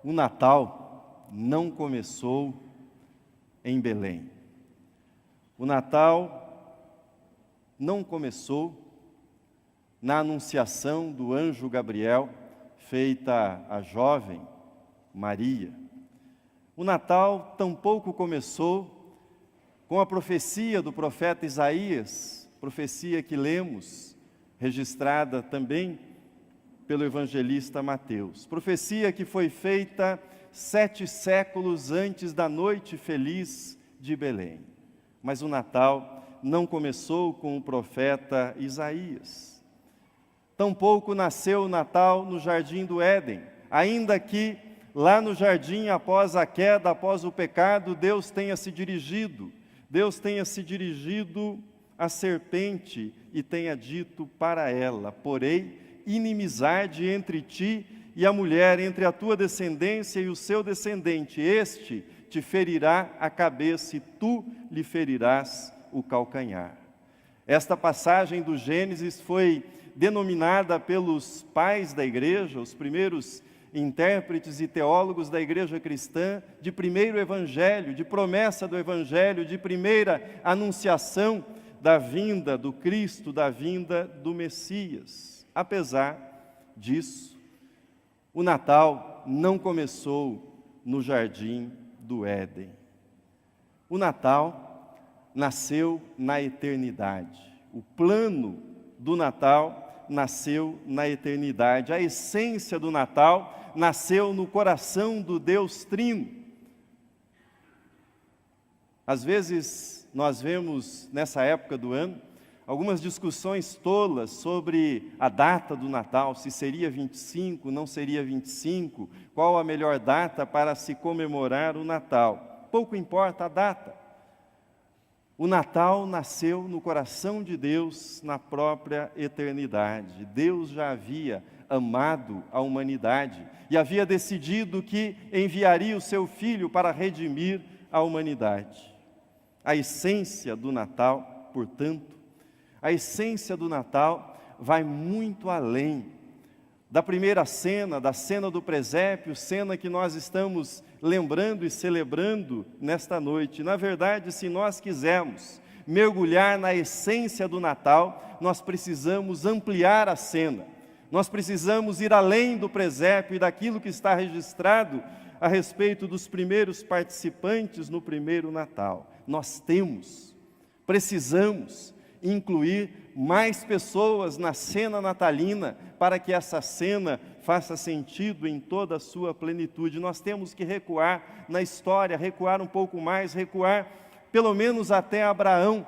O Natal não começou em Belém. O Natal não começou na anunciação do anjo Gabriel, feita à jovem Maria. O Natal tampouco começou com a profecia do profeta Isaías, profecia que lemos, registrada também pelo evangelista Mateus. Profecia que foi feita 7 séculos antes da noite feliz de Belém. Mas o Natal não começou com o profeta Isaías. Tampouco nasceu o Natal no jardim do Éden, ainda que lá no jardim, após a queda, após o pecado, Deus tenha se dirigido à serpente e tenha dito para ela: porém, inimizade entre ti e a mulher, entre a tua descendência e o seu descendente. Este te ferirá a cabeça e tu lhe ferirás o calcanhar. Esta passagem do Gênesis foi denominada pelos pais da igreja, os primeiros intérpretes e teólogos da igreja cristã, de primeiro evangelho, de promessa do evangelho, de primeira anunciação da vinda do Cristo, da vinda do Messias. Apesar disso, o Natal não começou no jardim do Éden. O Natal nasceu na eternidade. O plano do Natal nasceu na eternidade. A essência do Natal nasceu no coração do Deus Trino. Às vezes, nós vemos nessa época do ano algumas discussões tolas sobre a data do Natal, se seria 25, não seria 25, qual a melhor data para se comemorar o Natal. Pouco importa a data. O Natal nasceu no coração de Deus na própria eternidade. Deus já havia amado a humanidade e havia decidido que enviaria o seu Filho para redimir a humanidade. A essência do Natal, portanto, a essência do Natal vai muito além da primeira cena, da cena do presépio, cena que nós estamos lembrando e celebrando nesta noite. Na verdade, se nós quisermos mergulhar na essência do Natal, nós precisamos ampliar a cena. Nós precisamos ir além do presépio e daquilo que está registrado a respeito dos primeiros participantes no primeiro Natal. Nós precisamos incluir mais pessoas na cena natalina para que essa cena faça sentido em toda a sua plenitude. Nós temos que recuar na história, recuar um pouco mais, recuar pelo menos até Abraão,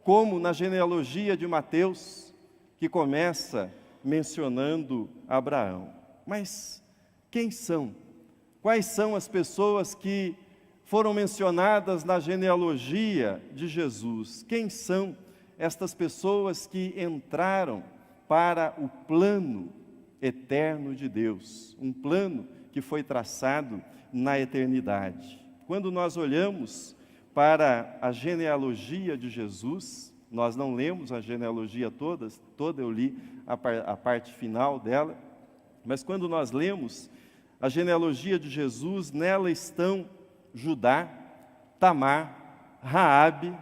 como na genealogia de Mateus, que começa mencionando Abraão. Mas quem são? Quais são as pessoas que foram mencionadas na genealogia de Jesus? Quem são estas pessoas que entraram para o plano eterno de Deus, um plano que foi traçado na eternidade? Quando nós olhamos para a genealogia de Jesus, nós não lemos a genealogia toda, eu li a parte final dela, mas quando nós lemos a genealogia de Jesus, nela estão Judá, Tamar, Raabe,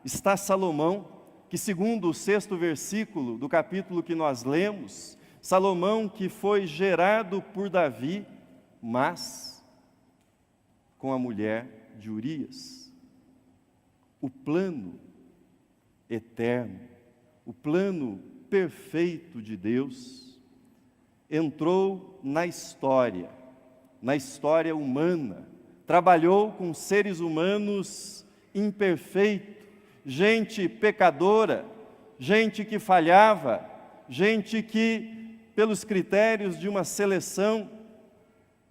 está Salomão, que segundo o 6º versículo do capítulo que nós lemos, Salomão que foi gerado por Davi, mas com a mulher de Urias. O plano eterno, o plano perfeito de Deus, entrou na história humana, trabalhou com seres humanos imperfeitos, gente pecadora, gente que falhava, gente que, pelos critérios de uma seleção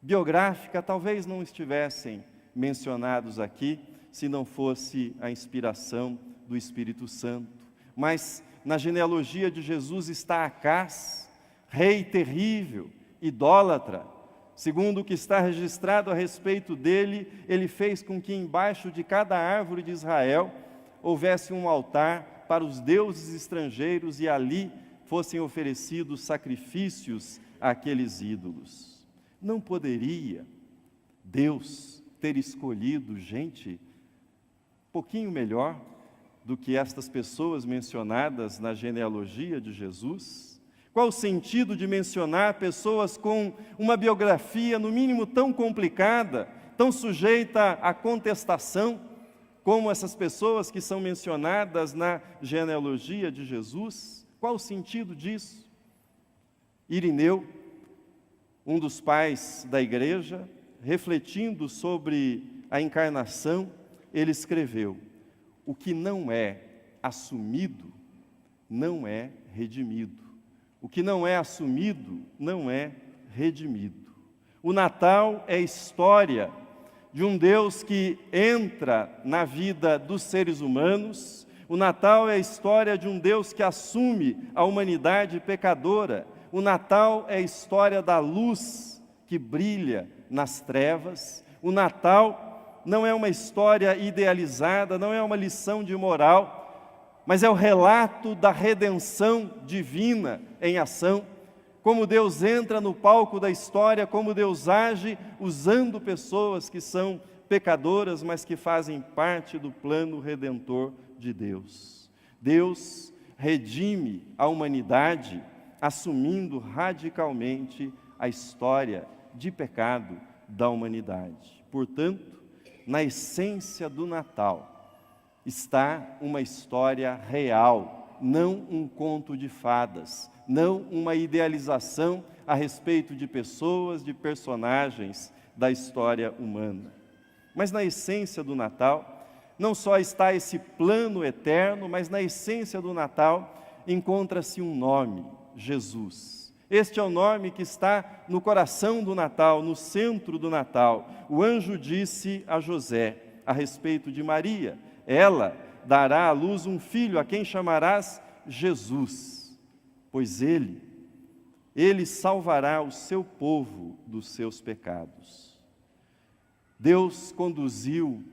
biográfica, talvez não estivessem mencionados aqui, se não fosse a inspiração do Espírito Santo. Mas na genealogia de Jesus está Acás, rei terrível, idólatra. Segundo o que está registrado a respeito dele, ele fez com que embaixo de cada árvore de Israel houvesse um altar para os deuses estrangeiros e ali fossem oferecidos sacrifícios àqueles ídolos. Não poderia Deus ter escolhido gente um pouquinho melhor do que estas pessoas mencionadas na genealogia de Jesus? Qual o sentido de mencionar pessoas com uma biografia, no mínimo, tão complicada, tão sujeita à contestação, como essas pessoas que são mencionadas na genealogia de Jesus? Qual o sentido disso? Irineu, um dos pais da igreja, refletindo sobre a encarnação, ele escreveu: o que não é assumido, não é redimido. O que não é assumido, não é redimido. O Natal é história de um Deus que entra na vida dos seres humanos. O Natal é a história de um Deus que assume a humanidade pecadora. O Natal é a história da luz que brilha nas trevas. O Natal não é uma história idealizada, não é uma lição de moral, mas é o relato da redenção divina em ação. Como Deus entra no palco da história, como Deus age usando pessoas que são pecadoras, mas que fazem parte do plano redentor de Deus. Deus redime a humanidade, assumindo radicalmente a história de pecado da humanidade. Portanto, na essência do Natal está uma história real, não um conto de fadas, não uma idealização a respeito de pessoas, de personagens da história humana. Mas na essência do Natal, não só está esse plano eterno, mas na essência do Natal encontra-se um nome: Jesus. Este é o nome que está no coração do Natal, no centro do Natal. O anjo disse a José a respeito de Maria: ela dará à luz um filho, a quem chamarás Jesus, pois ele salvará o seu povo dos seus pecados. Deus conduziu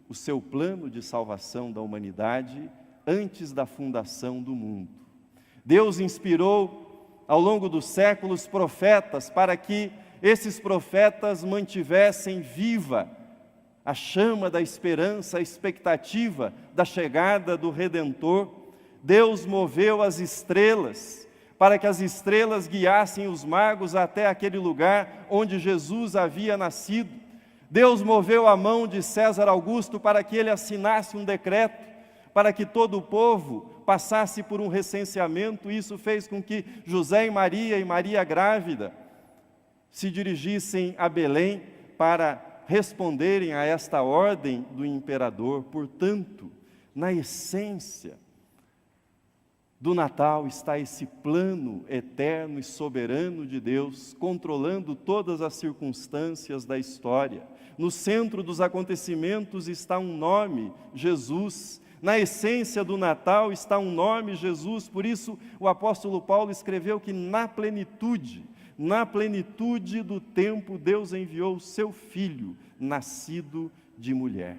o seu plano de salvação da humanidade antes da fundação do mundo. Deus inspirou ao longo dos séculos profetas para que esses profetas mantivessem viva a chama da esperança, a expectativa da chegada do Redentor. Deus moveu as estrelas para que as estrelas guiassem os magos até aquele lugar onde Jesus havia nascido. Deus moveu a mão de César Augusto para que ele assinasse um decreto, para que todo o povo passasse por um recenseamento. Isso fez com que José e Maria grávida, se dirigissem a Belém para responderem a esta ordem do imperador. Portanto, na essência do Natal está esse plano eterno e soberano de Deus, controlando todas as circunstâncias da história. No centro dos acontecimentos está um nome: Jesus. Na essência do Natal está um nome: Jesus. Por isso o apóstolo Paulo escreveu que na plenitude do tempo, Deus enviou o seu Filho, nascido de mulher.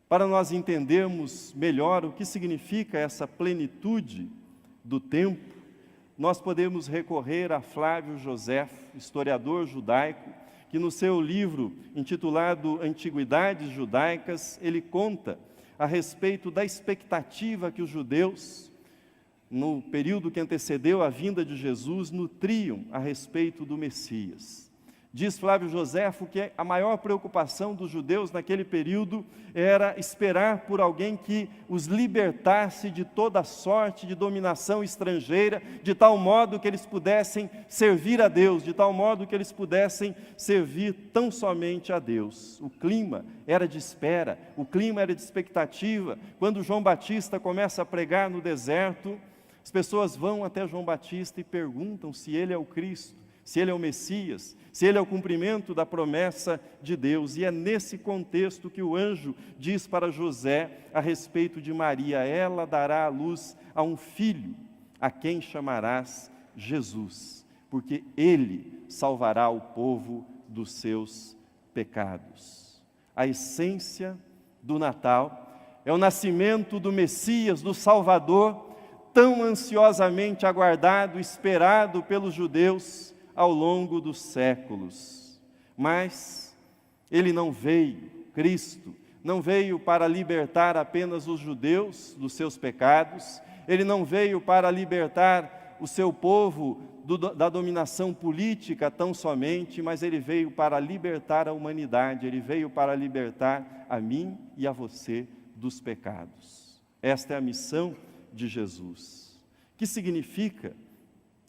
Para nós entendermos melhor o que significa essa plenitude do tempo, nós podemos recorrer a Flávio Joséfo, historiador judaico, que no seu livro intitulado Antiguidades Judaicas, ele conta a respeito da expectativa que os judeus, no período que antecedeu a vinda de Jesus, nutriam a respeito do Messias. Diz Flávio Joséfo que a maior preocupação dos judeus naquele período era esperar por alguém que os libertasse de toda sorte de dominação estrangeira, de tal modo que eles pudessem servir a Deus, de tal modo que eles pudessem servir tão somente a Deus. O clima era de espera, o clima era de expectativa. Quando João Batista começa a pregar no deserto, as pessoas vão até João Batista e perguntam se ele é o Cristo, se ele é o Messias, se ele é o cumprimento da promessa de Deus. E é nesse contexto que o anjo diz para José a respeito de Maria: ela dará à luz a um filho, a quem chamarás Jesus, porque ele salvará o povo dos seus pecados. A essência do Natal é o nascimento do Messias, do Salvador, tão ansiosamente aguardado, esperado pelos judeus ao longo dos séculos. Mas ele não veio, Cristo, não veio para libertar apenas os judeus dos seus pecados, ele não veio para libertar o seu povo da dominação política tão somente, mas ele veio para libertar a humanidade, ele veio para libertar a mim e a você dos pecados. Esta é a missão de Jesus. Que significa?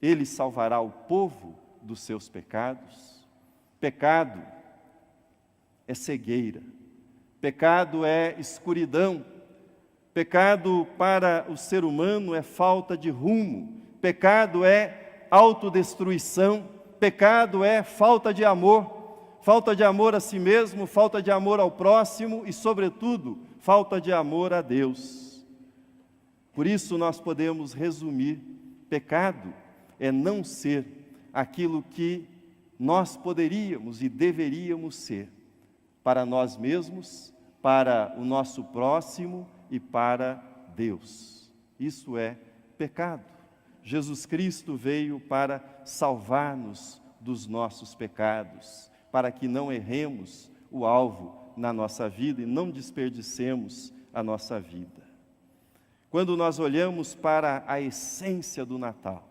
Ele salvará o povo dos seus pecados. Pecado é cegueira, pecado é escuridão, pecado para o ser humano é falta de rumo, pecado é autodestruição, pecado é falta de amor a si mesmo, falta de amor ao próximo e, sobretudo, falta de amor a Deus. Por isso nós podemos resumir: pecado é não ser aquilo que nós poderíamos e deveríamos ser, para nós mesmos, para o nosso próximo e para Deus. Isso é pecado. Jesus Cristo veio para salvar-nos dos nossos pecados, para que não erremos o alvo na nossa vida e não desperdicemos a nossa vida. Quando nós olhamos para a essência do Natal,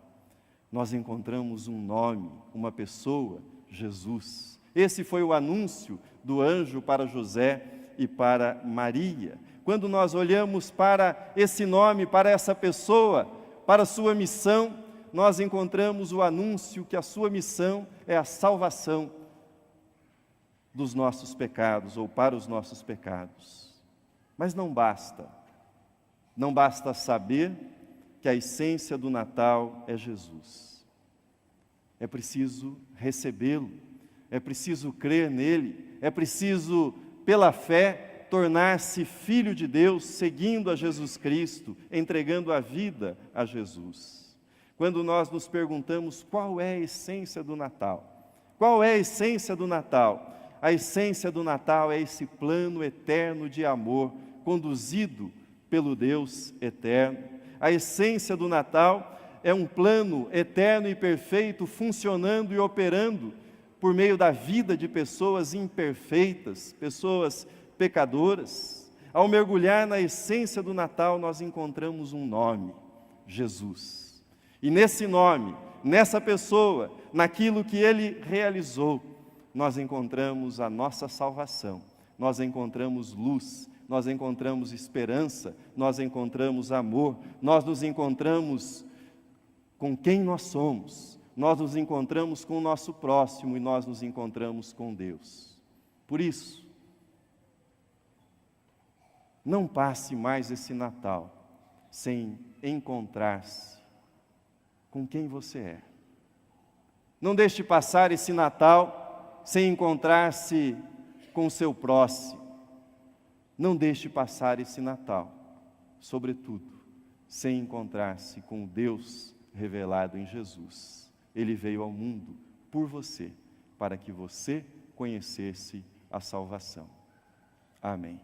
nós encontramos um nome, uma pessoa, Jesus. Esse foi o anúncio do anjo para José e para Maria. Quando nós olhamos para esse nome, para essa pessoa, para a sua missão, nós encontramos o anúncio que a sua missão é a salvação dos nossos pecados, ou para os nossos pecados. Mas não basta saber que a essência do Natal é Jesus. É preciso recebê-lo, é preciso crer nele, é preciso, pela fé, tornar-se filho de Deus, seguindo a Jesus Cristo, entregando a vida a Jesus. Quando nós nos perguntamos qual é a essência do Natal, qual é a essência do Natal? A essência do Natal é esse plano eterno de amor, conduzido pelo Deus eterno. A essência do Natal é um plano eterno e perfeito, funcionando e operando por meio da vida de pessoas imperfeitas, pessoas pecadoras. Ao mergulhar na essência do Natal, nós encontramos um nome: Jesus. E nesse nome, nessa pessoa, naquilo que ele realizou, nós encontramos a nossa salvação, nós encontramos luz, nós encontramos esperança, nós encontramos amor, nós nos encontramos com quem nós somos, nós nos encontramos com o nosso próximo e nós nos encontramos com Deus. Por isso, não passe mais esse Natal sem encontrar-se com quem você é. Não deixe passar esse Natal sem encontrar-se com o seu próximo. Não deixe passar esse Natal, sobretudo, sem encontrar-se com o Deus revelado em Jesus. Ele veio ao mundo por você, para que você conhecesse a salvação. Amém.